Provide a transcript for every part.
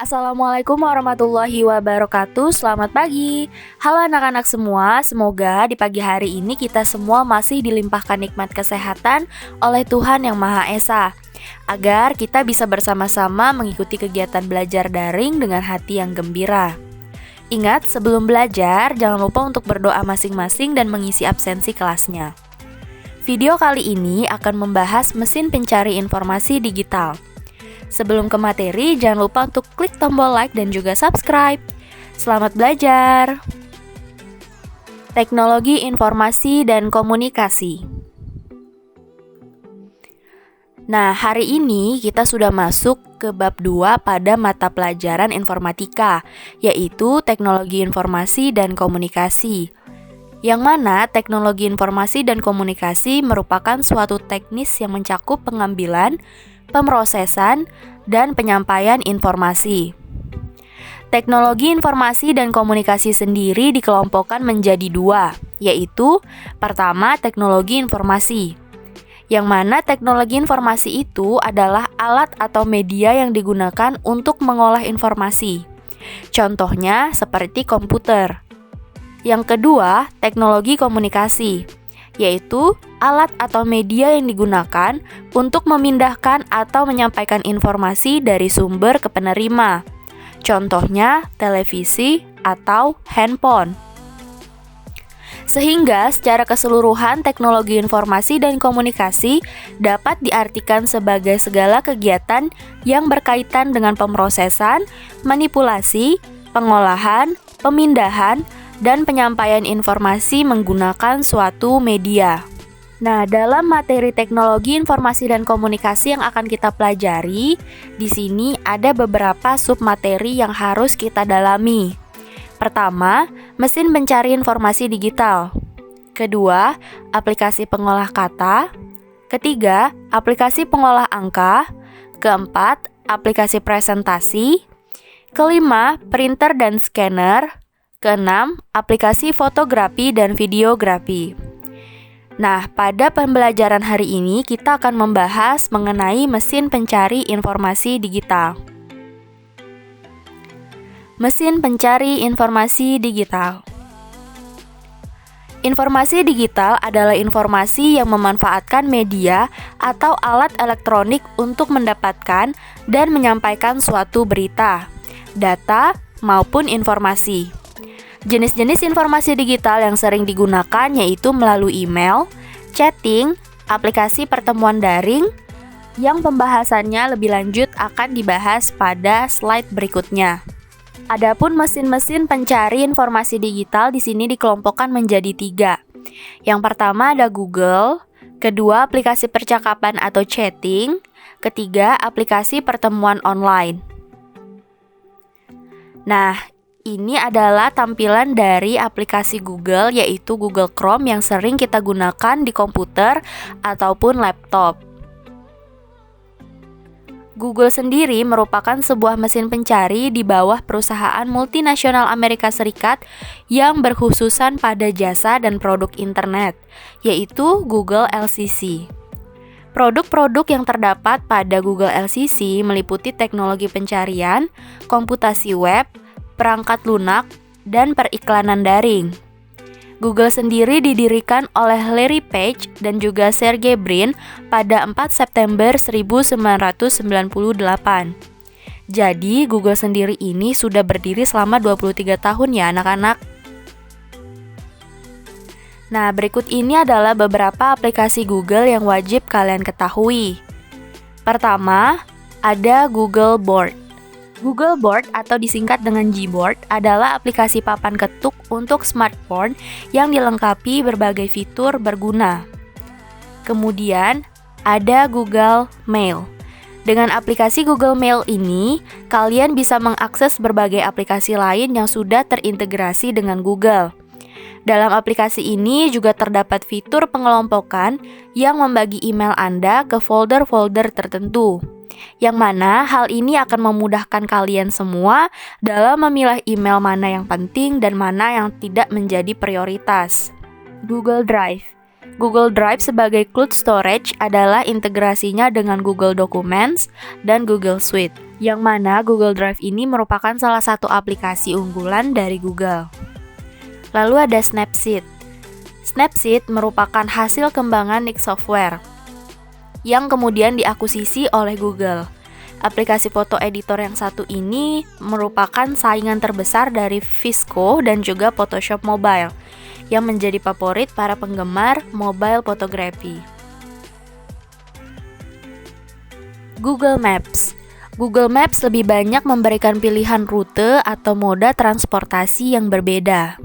Assalamualaikum warahmatullahi wabarakatuh. Selamat pagi. Halo anak-anak semua, semoga di pagi hari ini kita semua masih dilimpahkan nikmat kesehatan oleh Tuhan Yang Maha Esa, agar kita bisa bersama-sama mengikuti kegiatan belajar daring dengan hati yang gembira. Ingat, sebelum belajar, jangan lupa untuk berdoa masing-masing dan mengisi absensi kelasnya. Video kali ini akan membahas mesin pencari informasi digital. Sebelum ke materi, jangan lupa untuk klik tombol like dan juga subscribe. Selamat belajar! Teknologi Informasi dan Komunikasi. Nah, hari ini kita sudah masuk ke bab 2 pada mata pelajaran informatika, yaitu Teknologi Informasi dan Komunikasi. Yang mana teknologi informasi dan komunikasi merupakan suatu teknis yang mencakup pengambilan, pemrosesan, dan penyampaian informasi. Teknologi informasi dan komunikasi sendiri dikelompokkan menjadi dua, yaitu pertama teknologi informasi, yang mana teknologi informasi itu adalah alat atau media yang digunakan untuk mengolah informasi. Contohnya seperti komputer. Yang kedua, teknologi komunikasi, yaitu alat atau media yang digunakan untuk memindahkan atau menyampaikan informasi dari sumber ke penerima. Contohnya televisi atau handphone. Sehingga secara keseluruhan teknologi informasi dan komunikasi dapat diartikan sebagai segala kegiatan yang berkaitan dengan pemrosesan, manipulasi, pengolahan, pemindahan, dan penyampaian informasi menggunakan suatu media. Nah, dalam materi teknologi informasi dan komunikasi yang akan kita pelajari, di sini ada beberapa submateri yang harus kita dalami. Pertama, mesin pencari informasi digital. Kedua, aplikasi pengolah kata. Ketiga, aplikasi pengolah angka. Keempat, aplikasi presentasi. Kelima, printer dan scanner. Keenam, aplikasi fotografi dan videografi. Nah, pada pembelajaran hari ini kita akan membahas mengenai mesin pencari informasi digital. Mesin pencari informasi digital. Informasi digital adalah informasi yang memanfaatkan media atau alat elektronik untuk mendapatkan dan menyampaikan suatu berita, data, maupun informasi. Jenis-jenis informasi digital yang sering digunakan yaitu melalui email, chatting, aplikasi pertemuan daring, yang pembahasannya lebih lanjut akan dibahas pada slide berikutnya. Adapun mesin-mesin pencari informasi digital di sini dikelompokkan menjadi 3. Yang pertama ada Google, kedua aplikasi percakapan atau chatting, ketiga aplikasi pertemuan online. Nah, ini adalah tampilan dari aplikasi Google, yaitu Google Chrome yang sering kita gunakan di komputer ataupun laptop. Google sendiri merupakan sebuah mesin pencari di bawah perusahaan multinasional Amerika Serikat yang berkhususan pada jasa dan produk internet, yaitu Google LCC. Produk-produk yang terdapat pada Google LCC meliputi teknologi pencarian, komputasi web, perangkat lunak, dan periklanan daring. Google sendiri didirikan oleh Larry Page dan juga Sergey Brin pada 4 September 1998. Jadi, Google sendiri ini sudah berdiri selama 23 tahun ya anak-anak. Nah, berikut ini adalah beberapa aplikasi Google yang wajib kalian ketahui. Pertama, ada Google Board. Google Board atau disingkat dengan Gboard adalah aplikasi papan ketuk untuk smartphone yang dilengkapi berbagai fitur berguna. Kemudian ada Google Mail. Dengan aplikasi Google Mail ini, kalian bisa mengakses berbagai aplikasi lain yang sudah terintegrasi dengan Google. Dalam aplikasi ini juga terdapat fitur pengelompokan yang membagi email Anda ke folder-folder tertentu, yang mana hal ini akan memudahkan kalian semua dalam memilah email mana yang penting dan mana yang tidak menjadi prioritas. Google Drive. Google Drive sebagai cloud storage adalah integrasinya dengan Google Documents dan Google Suite, yang mana Google Drive ini merupakan salah satu aplikasi unggulan dari Google. Lalu ada Snapseed. Snapseed merupakan hasil kembangan Nik Software yang kemudian diakuisisi oleh Google. Aplikasi foto editor yang satu ini merupakan saingan terbesar dari VSCO dan juga Photoshop Mobile yang menjadi favorit para penggemar mobile photography. Google Maps. Google Maps lebih banyak memberikan pilihan rute atau moda transportasi yang berbeda.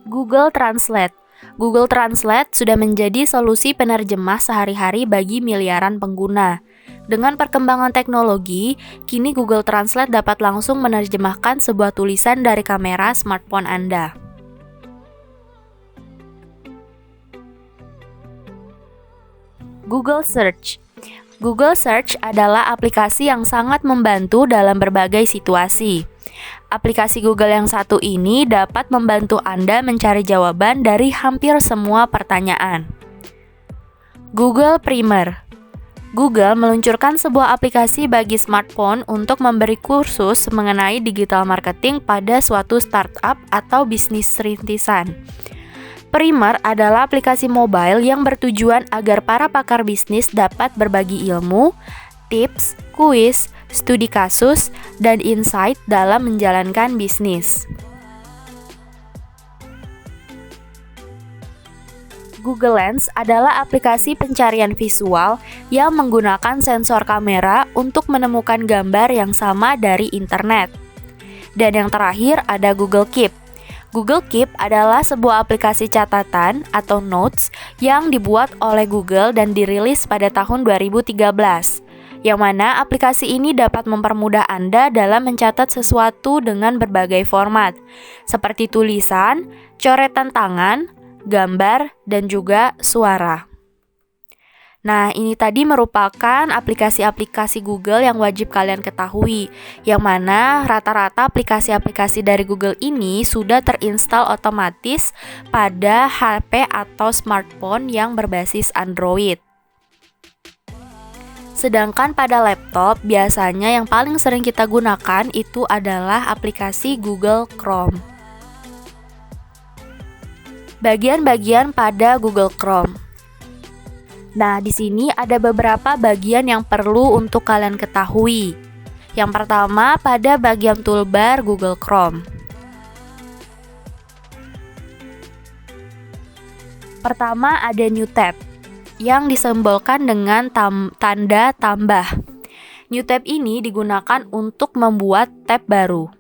Google Translate. Google Translate sudah menjadi solusi penerjemah sehari-hari bagi miliaran pengguna. Dengan perkembangan teknologi, kini Google Translate dapat langsung menerjemahkan sebuah tulisan dari kamera smartphone Anda. Google Search. Google Search adalah aplikasi yang sangat membantu dalam berbagai situasi. Aplikasi Google yang satu ini dapat membantu Anda mencari jawaban dari hampir semua pertanyaan. Google Primer. Google meluncurkan sebuah aplikasi bagi smartphone untuk memberi kursus mengenai digital marketing pada suatu startup atau bisnis rintisan. Primer adalah aplikasi mobile yang bertujuan agar para pakar bisnis dapat berbagi ilmu, tips, kuis, studi kasus, dan insight dalam menjalankan bisnis. Google Lens adalah aplikasi pencarian visual yang menggunakan sensor kamera untuk menemukan gambar yang sama dari internet. Dan yang terakhir ada Google Keep. Google Keep adalah sebuah aplikasi catatan atau notes yang dibuat oleh Google dan dirilis pada tahun 2013, yang mana aplikasi ini dapat mempermudah Anda dalam mencatat sesuatu dengan berbagai format, seperti tulisan, coretan tangan, gambar, dan juga suara. Nah, ini tadi merupakan aplikasi-aplikasi Google yang wajib kalian ketahui, yang mana rata-rata aplikasi-aplikasi dari Google ini sudah terinstall otomatis pada HP atau smartphone yang berbasis Android. Sedangkan pada laptop, biasanya yang paling sering kita gunakan itu adalah aplikasi Google Chrome. Bagian-bagian pada Google Chrome. Nah, di sini ada beberapa bagian yang perlu untuk kalian ketahui. Yang pertama, pada bagian toolbar Google Chrome. Pertama, ada New Tab yang disimbolkan dengan tanda tambah. New Tab ini digunakan untuk membuat tab baru.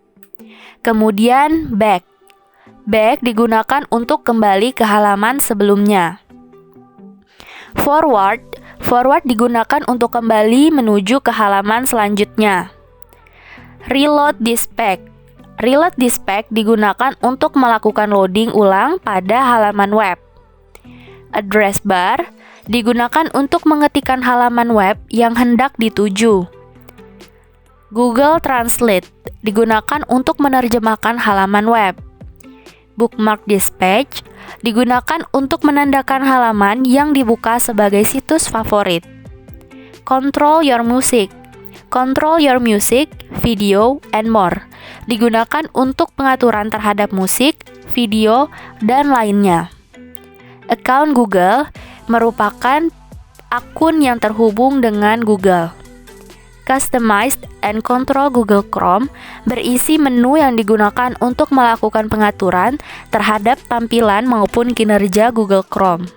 Kemudian, Back. Back digunakan untuk kembali ke halaman sebelumnya. Forward digunakan untuk kembali menuju ke halaman selanjutnya. Reload this page digunakan untuk melakukan loading ulang pada halaman web. Address bar digunakan untuk mengetikkan halaman web yang hendak dituju. Google Translate digunakan untuk menerjemahkan halaman web. Bookmark this page digunakan untuk menandakan halaman yang dibuka sebagai situs favorit. Control your music, video, and more digunakan untuk pengaturan terhadap musik, video, dan lainnya. Account Google merupakan akun yang terhubung dengan Google. Customize and Control Google Chrome berisi menu yang digunakan untuk melakukan pengaturan terhadap tampilan maupun kinerja Google Chrome.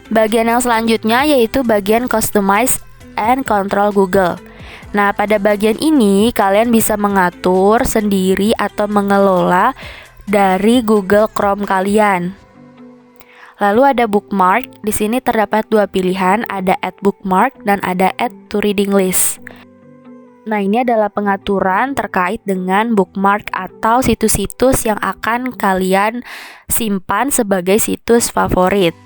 Bagian yang selanjutnya yaitu bagian Customize and Control Google. Nah, pada bagian ini kalian bisa mengatur sendiri atau mengelola dari Google Chrome kalian. Lalu ada bookmark. Di sini terdapat dua pilihan, ada add bookmark dan ada add to reading list. Nah, ini adalah pengaturan terkait dengan bookmark atau situs-situs yang akan kalian simpan sebagai situs favorit.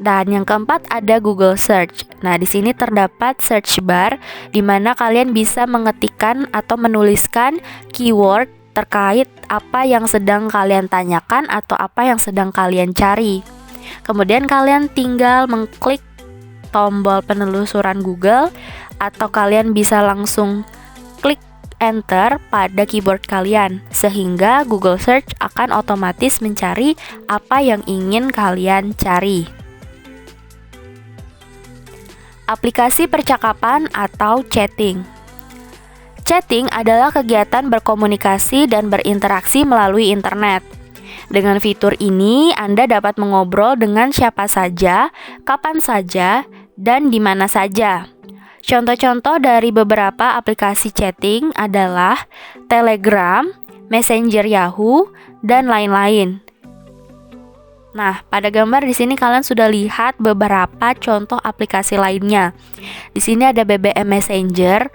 Dan yang keempat ada Google Search. Nah, di sini terdapat search bar di mana kalian bisa mengetikkan atau menuliskan keyword terkait apa yang sedang kalian tanyakan atau apa yang sedang kalian cari. Kemudian kalian tinggal mengklik tombol penelusuran Google, atau kalian bisa langsung klik enter pada keyboard kalian, sehingga Google Search akan otomatis mencari apa yang ingin kalian cari. Aplikasi percakapan atau chatting. Chatting adalah kegiatan berkomunikasi dan berinteraksi melalui internet. Dengan fitur ini, Anda dapat mengobrol dengan siapa saja, kapan saja, dan di mana saja. Contoh-contoh dari beberapa aplikasi chatting adalah Telegram, Messenger Yahoo, dan lain-lain. Nah, pada gambar di sini kalian sudah lihat beberapa contoh aplikasi lainnya. Di sini ada BBM Messenger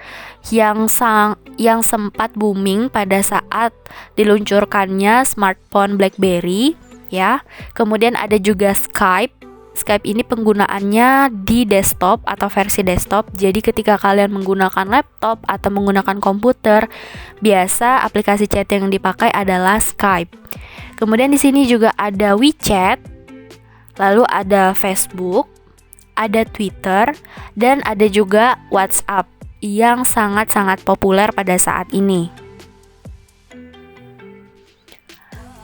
yang sempat booming pada saat diluncurkannya smartphone BlackBerry, ya. Kemudian ada juga Skype. Skype ini penggunaannya di desktop atau versi desktop. Jadi ketika kalian menggunakan laptop atau menggunakan komputer, biasa aplikasi chat yang dipakai adalah Skype. Kemudian di sini juga ada WeChat, lalu ada Facebook, ada Twitter, dan ada juga WhatsApp yang sangat-sangat populer pada saat ini.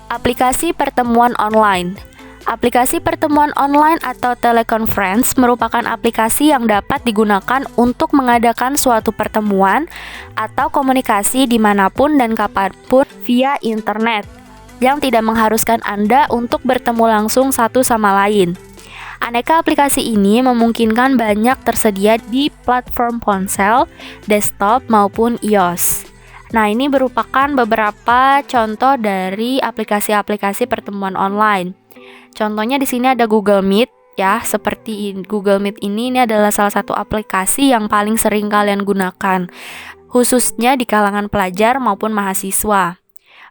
Aplikasi pertemuan online. Aplikasi pertemuan online atau teleconference merupakan aplikasi yang dapat digunakan untuk mengadakan suatu pertemuan atau komunikasi dimanapun dan kapanpun via internet, yang tidak mengharuskan Anda untuk bertemu langsung satu sama lain. Aneka aplikasi ini memungkinkan banyak tersedia di platform ponsel, desktop, maupun iOS. Nah, ini merupakan beberapa contoh dari aplikasi-aplikasi pertemuan online. Contohnya di sini ada Google Meet, ya. Seperti Google Meet ini adalah salah satu aplikasi yang paling sering kalian gunakan, khususnya di kalangan pelajar maupun mahasiswa.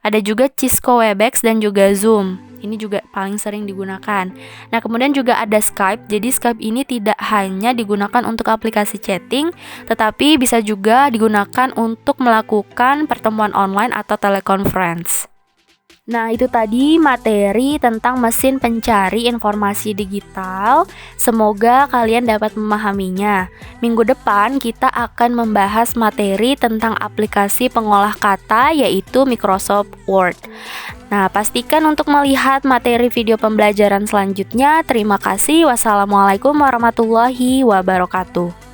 Ada juga Cisco Webex dan juga Zoom. Ini juga paling sering digunakan. Nah, kemudian juga ada Skype. Jadi Skype ini tidak hanya digunakan untuk aplikasi chatting, tetapi bisa juga digunakan untuk melakukan pertemuan online atau teleconference. Nah, itu tadi materi tentang mesin pencari informasi digital. Semoga kalian dapat memahaminya. Minggu depan kita akan membahas materi tentang aplikasi pengolah kata, yaitu Microsoft Word. Nah, pastikan untuk melihat materi video pembelajaran selanjutnya. Terima kasih. Wassalamualaikum warahmatullahi wabarakatuh.